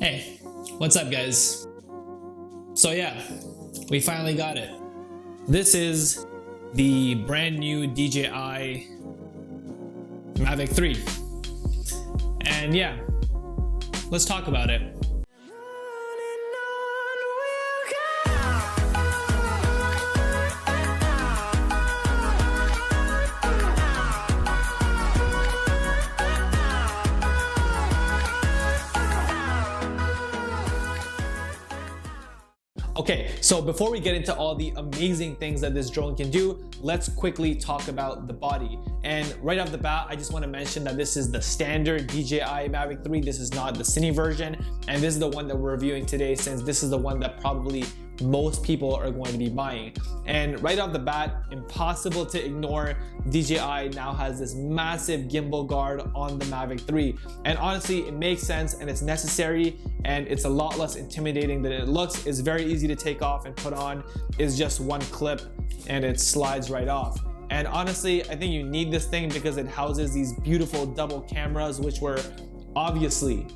Hey, what's up guys? So yeah, we finally got it. This is the brand new DJI Mavic 3. And yeah, let's talk about it. Okay, so before we get into all the amazing things that this drone can do, let's quickly talk about the body. And right off the bat, I just want to mention that this is the standard DJI Mavic 3. This is not the cine version, and this is the one that we're reviewing today, since this is the one that probably most people are going to be buying. And right off the bat, impossible to ignore, DJI now has this massive gimbal guard on the Mavic 3. And honestly, it makes sense and it's necessary, and it's a lot less intimidating than it looks. It's very easy to take off and put on. It's just one clip and it slides right off. And honestly, I think you need this thing because it houses these beautiful double cameras, which we're obviously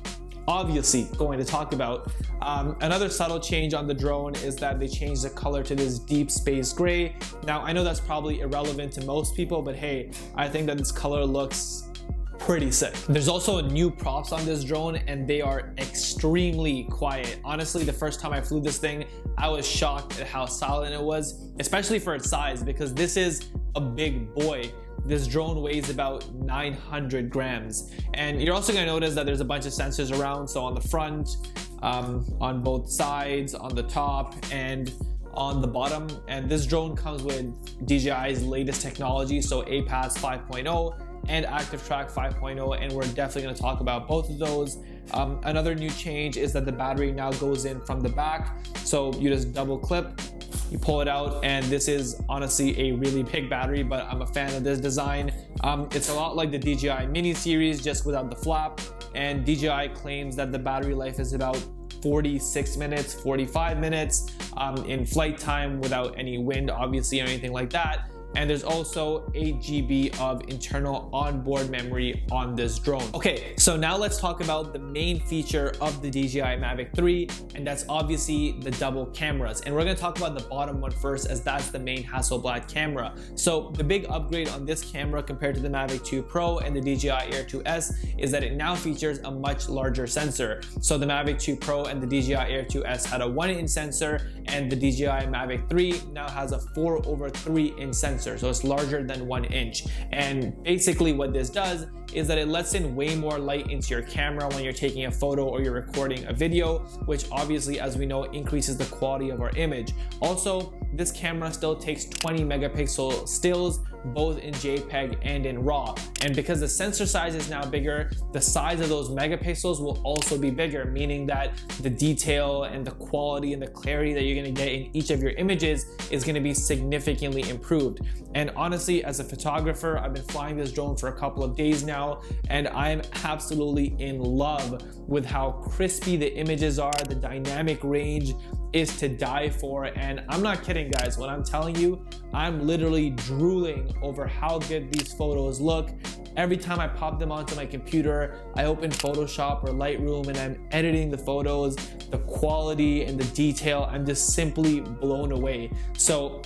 going to talk about. Another subtle change on the drone is that they changed the color to this deep space gray. Now, I know that's probably irrelevant to most people, but hey, I think that this color looks pretty sick. There's also new props on this drone, and they are extremely quiet. Honestly, the first time I flew this thing, I was shocked at how silent it was, especially for its size, because this is a big boy. This drone weighs about 900 grams. And you're also gonna notice that there's a bunch of sensors around. So on the front, on both sides, on the top, and on the bottom. And this drone comes with DJI's latest technology, so APAS 5.0 and Activetrack 5.0, and we're definitely gonna talk about both of those. Another new change is that the battery now goes in from the back. So you just double clip, you pull it out, and this is honestly a really big battery, but I'm a fan of this design. It's a lot like the DJI Mini series, just without the flap, and DJI claims that the battery life is about 46 minutes, 45 minutes in flight time without any wind, obviously, or anything like that. And there's also 8 GB of internal onboard memory on this drone. Okay, so now let's talk about the main feature of the DJI Mavic 3, and that's obviously the double cameras. And we're gonna talk about the bottom one first, as that's the main Hasselblad camera. So the big upgrade on this camera compared to the Mavic 2 Pro and the DJI Air 2S is that it now features a much larger sensor. So the Mavic 2 Pro and the DJI Air 2S had a 1-inch sensor, and the DJI Mavic 3 now has a 4/3-inch sensor. So it's larger than 1 inch. And basically what this does is that it lets in way more light into your camera when you're taking a photo or you're recording a video, which obviously, as we know, increases the quality of our image. Also, this camera still takes 20 megapixel stills, both in JPEG and in RAW. And because the sensor size is now bigger, the size of those megapixels will also be bigger, meaning that the detail and the quality and the clarity that you're gonna get in each of your images is gonna be significantly improved. And honestly, as a photographer, I've been flying this drone for a couple of days now, and I'm absolutely in love with how crispy the images are. The dynamic range is to die for, and I'm not kidding guys when I'm telling you, I'm literally drooling over how good these photos look. Every time I pop them onto my computer, I open Photoshop or Lightroom and I'm editing the photos, the quality and the detail, I'm just simply blown away. So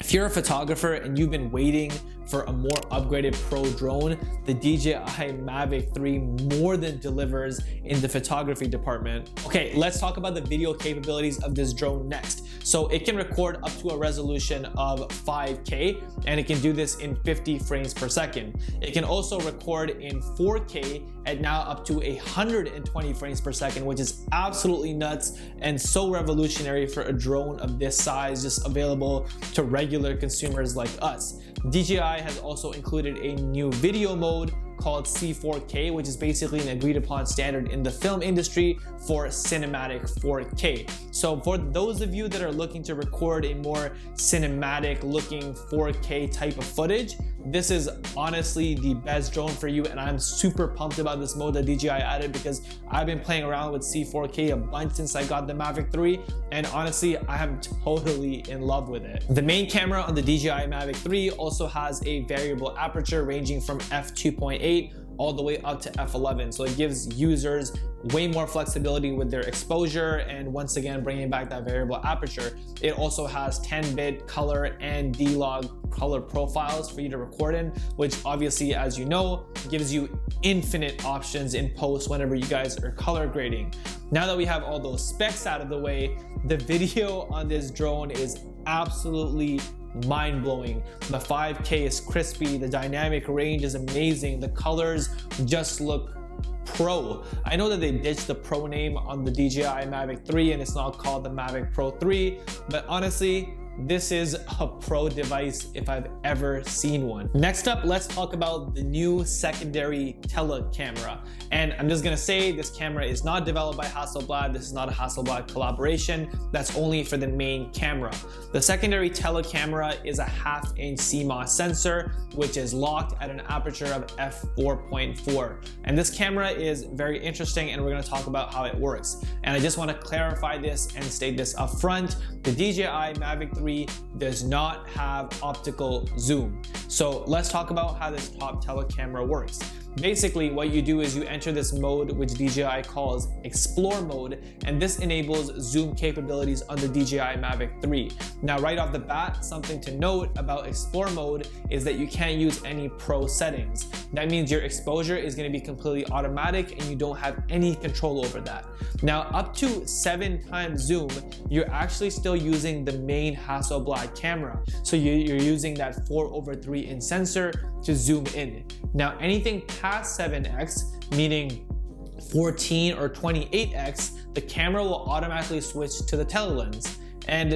if you're a photographer and you've been waiting for a more upgraded pro drone, the DJI Mavic 3 more than delivers in the photography department. Okay, let's talk about the video capabilities of this drone next. So it can record up to a resolution of 5K, and it can do this in 50 frames per second. It can also record in 4K at now up to 120 frames per second, which is absolutely nuts and so revolutionary for a drone of this size, just available to regular consumers like us. DJI has also included a new video mode called C4K, which is basically an agreed upon standard in the film industry for cinematic 4K. So for those of you that are looking to record a more cinematic looking 4K type of footage, this is honestly the best drone for you, and I'm super pumped about this mode that DJI added because I've been playing around with C4K a bunch since I got the Mavic 3, and honestly, I am totally in love with it. The main camera on the DJI Mavic 3 also has a variable aperture ranging from f2.8 all the way up to f11. So it gives users way more flexibility with their exposure, and once again bringing back that variable aperture. It also has 10-bit color and D-Log color profiles for you to record in, which obviously, as you know, gives you infinite options in post whenever you guys are color grading. Now that we have all those specs out of the way, the video on this drone is absolutely mind-blowing. The 5K is crispy, the dynamic range is amazing, the colors just look pro. I know that they ditched the Pro name on the DJI Mavic 3 and it's not called the Mavic Pro 3, but honestly, this is a pro device if I've ever seen one. Next up, let's talk about the new secondary tele camera. And I'm just gonna say this camera is not developed by Hasselblad. This is not a Hasselblad collaboration. That's only for the main camera. The secondary tele camera is a 1/2-inch CMOS sensor, which is locked at an aperture of f4.4. And this camera is very interesting, and we're gonna talk about how it works. And I just wanna clarify this and state this up front. The DJI Mavic 3 does not have optical zoom. So let's talk about how this top tele camera works. Basically, what you do is you enter this mode, which DJI calls Explore mode, and this enables zoom capabilities on the DJI Mavic 3. Now, right off the bat, something to note about Explore mode is that you can't use any pro settings. That means your exposure is going to be completely automatic and you don't have any control over that. Now, up to 7 times zoom, you're actually still using the main Hasselblad camera. So you're using that 4/3 inch sensor to zoom in. Now, anything past 7x, meaning 14 or 28x, the camera will automatically switch to the telelens. And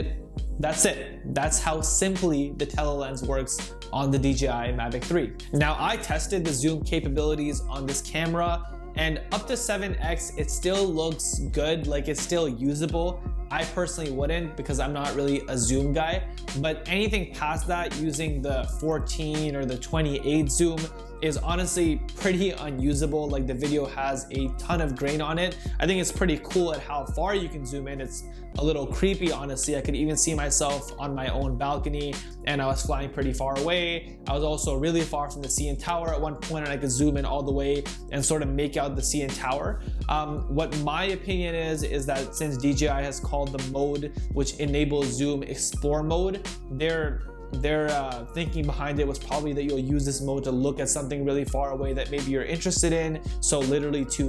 that's it. That's how simply the telelens works on the DJI Mavic 3. Now, I tested the zoom capabilities on this camera, and up to 7x, it still looks good, like it's still usable. I personally wouldn't because I'm not really a zoom guy, but anything past that using the 14 or the 28 zoom is honestly pretty unusable. Like, the video has a ton of grain on it. I think it's pretty cool at how far you can zoom in. It's a little creepy, honestly. I could even see myself on my own balcony and I was flying pretty far away. I was also really far from the CN Tower at one point, and I could zoom in all the way and sort of make out the CN Tower. What my opinion is that since DJI has called the mode which enables zoom Explore mode, their thinking behind it was probably that you'll use this mode to look at something really far away that maybe you're interested in, so literally to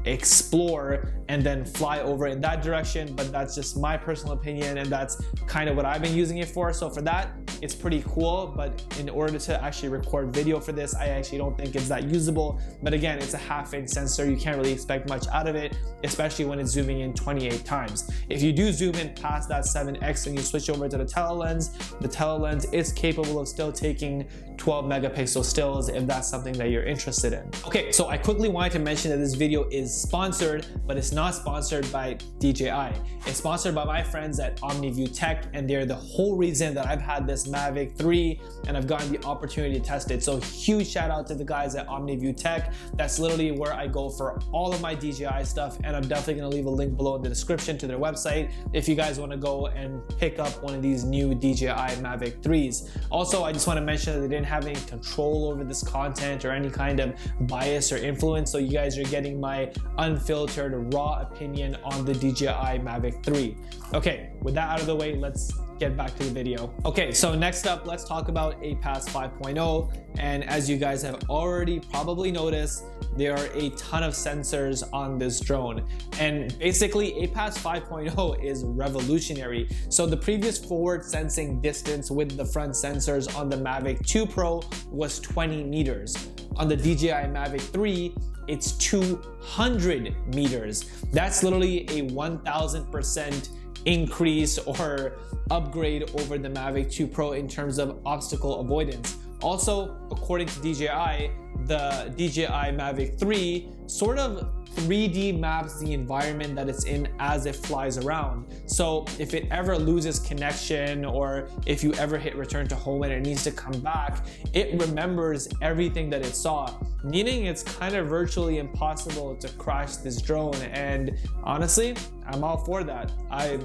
explore and then fly over in that direction. But that's just my personal opinion, and that's kind of what I've been using it for. So for that, it's pretty cool, but in order to actually record video for this, I actually don't think it's that usable. But again, it's a 1/2-inch sensor. You can't really expect much out of it, especially when it's zooming in 28 times. If you do zoom in past that 7x and you switch over to the telelens is capable of still taking 12 megapixel stills if that's something that you're interested in. Okay, so I quickly wanted to mention that this video is sponsored, but it's not sponsored by DJI. It's sponsored by my friends at OmniView Tech, and they're the whole reason that I've had this Mavic 3 and I've gotten the opportunity to test it. So huge shout out to the guys at OmniView Tech. That's literally where I go for all of my DJI stuff, and I'm definitely gonna leave a link below in the description to their website if you guys wanna go and pick up one of these new DJI Mavic 3s. Also, I just wanna mention that they didn't have any control over this content or any kind of bias or influence, so you guys are getting my unfiltered, raw opinion on the DJI Mavic 3. Okay, with that out of the way, let's get back to the video. Okay, so next up, let's talk about APAS 5.0. And as you guys have already probably noticed, there are a ton of sensors on this drone. And basically, APAS 5.0 is revolutionary. So the previous forward sensing distance with the front sensors on the Mavic 2 Pro was 20 meters. On the DJI Mavic 3, it's 200 meters. That's literally a 1000% increase or upgrade over the Mavic 2 Pro in terms of obstacle avoidance. Also, according to DJI, the DJI Mavic 3 sort of 3D maps the environment that it's in as it flies around. So if it ever loses connection, or if you ever hit return to home and it needs to come back, it remembers everything that it saw, meaning it's kind of virtually impossible to crash this drone. And honestly, I'm all for that. I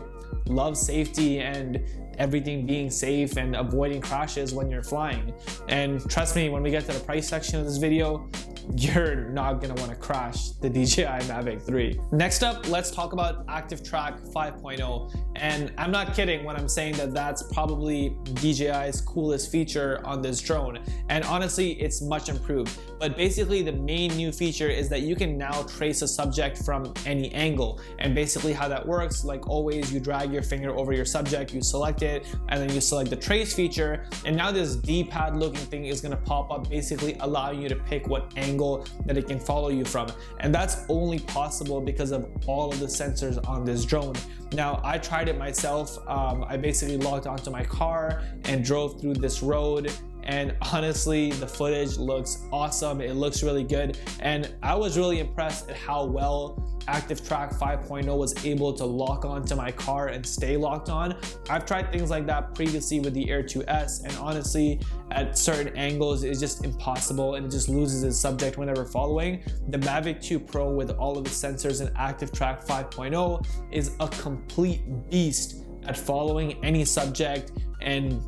love safety and everything being safe and avoiding crashes when you're flying. And trust me, when we get to the price section of this video, you're not gonna want to crash the DJI Mavic 3. Next up, let's talk about Activetrack 5.0. And I'm not kidding when I'm saying that that's probably DJI's coolest feature on this drone. And honestly, it's much improved. But basically the main new feature is that you can now trace a subject from any angle. And basically how that works, like always, you drag your finger over your subject, you select it, and then you select the trace feature. And now this D-pad looking thing is gonna pop up, basically allowing you to pick what angle that it can follow you from. And that's only possible because of all of the sensors on this drone. Now, I tried it myself. I basically logged onto my car and drove through this road. And honestly, the footage looks awesome. It looks really good. And I was really impressed at how well Activetrack 5.0 was able to lock onto my car and stay locked on. I've tried things like that previously with the Air 2S, and honestly, at certain angles, it's just impossible and it just loses its subject whenever following. The Mavic 2 Pro with all of its sensors and Activetrack 5.0 is a complete beast at following any subject and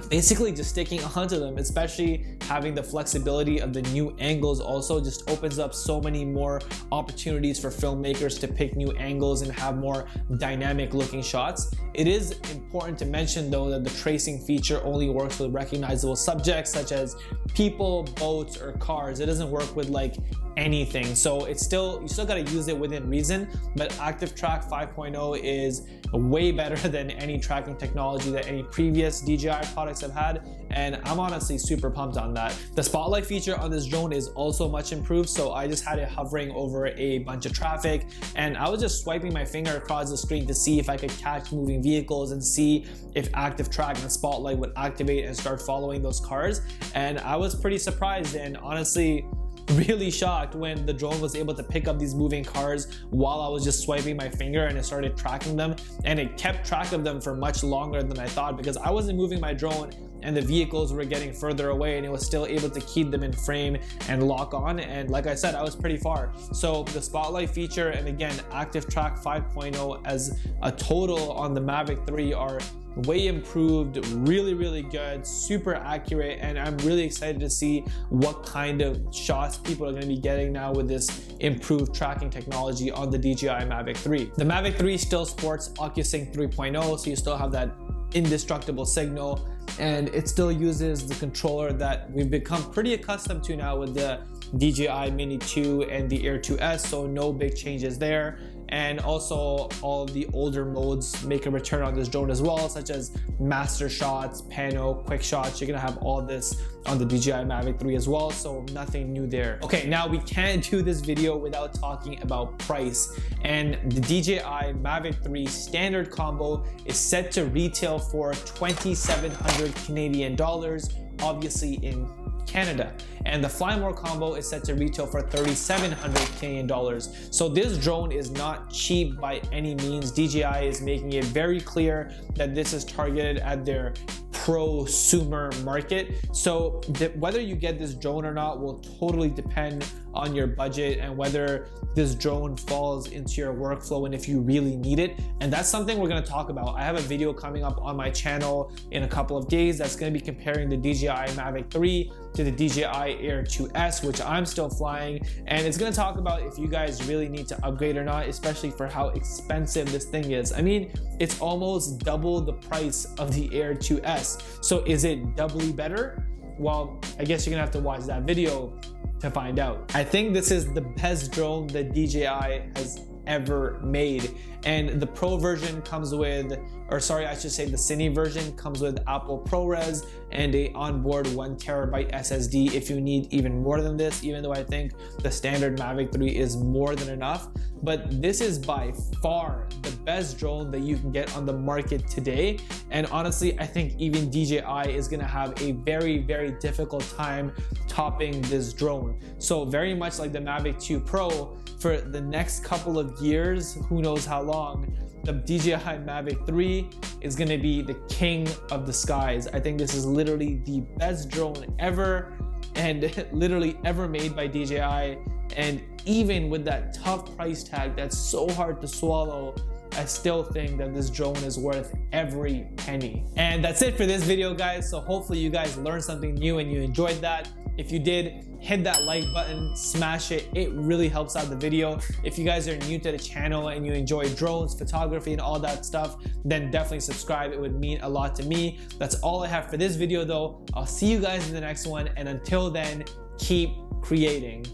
basically just sticking onto them, especially having the flexibility of the new angles also just opens up so many more opportunities for filmmakers to pick new angles and have more dynamic looking shots. It is important to mention though that the tracing feature only works with recognizable subjects such as people, boats, or cars. It doesn't work with like anything. So it's still, you still got to use it within reason, but Activetrack 5.0 is way better than any tracking technology that any previous DJI products have had, and I'm honestly super pumped on that. The spotlight feature on this drone is also much improved, so I just had it hovering over a bunch of traffic and I was just swiping my finger across the screen to see if I could catch moving vehicles and see if Activetrack and spotlight would activate and start following those cars, and I was pretty surprised and honestly really shocked when the drone was able to pick up these moving cars while I was just swiping my finger, and it started tracking them, and it kept track of them for much longer than I thought because I wasn't moving my drone and the vehicles were getting further away, and it was still able to keep them in frame and lock on. And like I said, I was pretty far. So the spotlight feature and again Activetrack 5.0 as a total on the Mavic 3 are way improved, really good, super accurate, and I'm really excited to see what kind of shots people are going to be getting now with this improved tracking technology on the DJI Mavic 3. The Mavic 3 still sports OcuSync 3.0, so you still have that indestructible signal, and it still uses the controller that we've become pretty accustomed to now with the DJI Mini 2 and the Air 2S, so no big changes there. And also all of the older modes make a return on this drone as well, such as master shots, pano, quick shots. You're gonna have all this on the DJI Mavic 3 as well, so nothing new there. Okay, now we can't do this video without talking about price. And the DJI Mavic 3 standard combo is set to retail for 2,700 Canadian dollars, obviously in Canada, and the Fly More combo is set to retail for 3,700 Canadian dollars. So this drone is not cheap by any means. DJI is making it very clear that this is targeted at their prosumer market. So whether you get this drone or not will totally depend on your budget and whether this drone falls into your workflow and if you really need it. And that's something we're going to talk about. I have a video coming up on my channel in a couple of days that's going to be comparing the DJI Mavic 3 to the DJI Air 2S, which I'm still flying, and it's going to talk about if you guys really need to upgrade or not, especially for how expensive this thing is. I mean, it's almost double the price of the Air 2S. So is it doubly better? Well, I guess you're gonna have to watch that video to find out. I think this is the best drone that DJI has ever made, and the Pro version comes with, or sorry, I should say the Cine version comes with Apple ProRes and a onboard 1TB SSD if you need even more than this, even though I think the standard Mavic 3 is more than enough. But this is by far the best drone that you can get on the market today, and honestly I think even DJI is gonna have a very difficult time topping this drone. So very much like the Mavic 2 Pro, for the next couple of years, who knows how long, the DJI Mavic 3 is gonna be the king of the skies. I think this is literally the best drone ever, and literally ever made by DJI. And even with that tough price tag that's so hard to swallow, I still think that this drone is worth every penny. And that's it for this video, guys. So hopefully you guys learned something new and you enjoyed that. If you did, hit that like button, smash it. It really helps out the video. If you guys are new to the channel and you enjoy drones, photography, and all that stuff, then definitely subscribe. It would mean a lot to me. That's all I have for this video though. I'll see you guys in the next one, and until then, keep creating.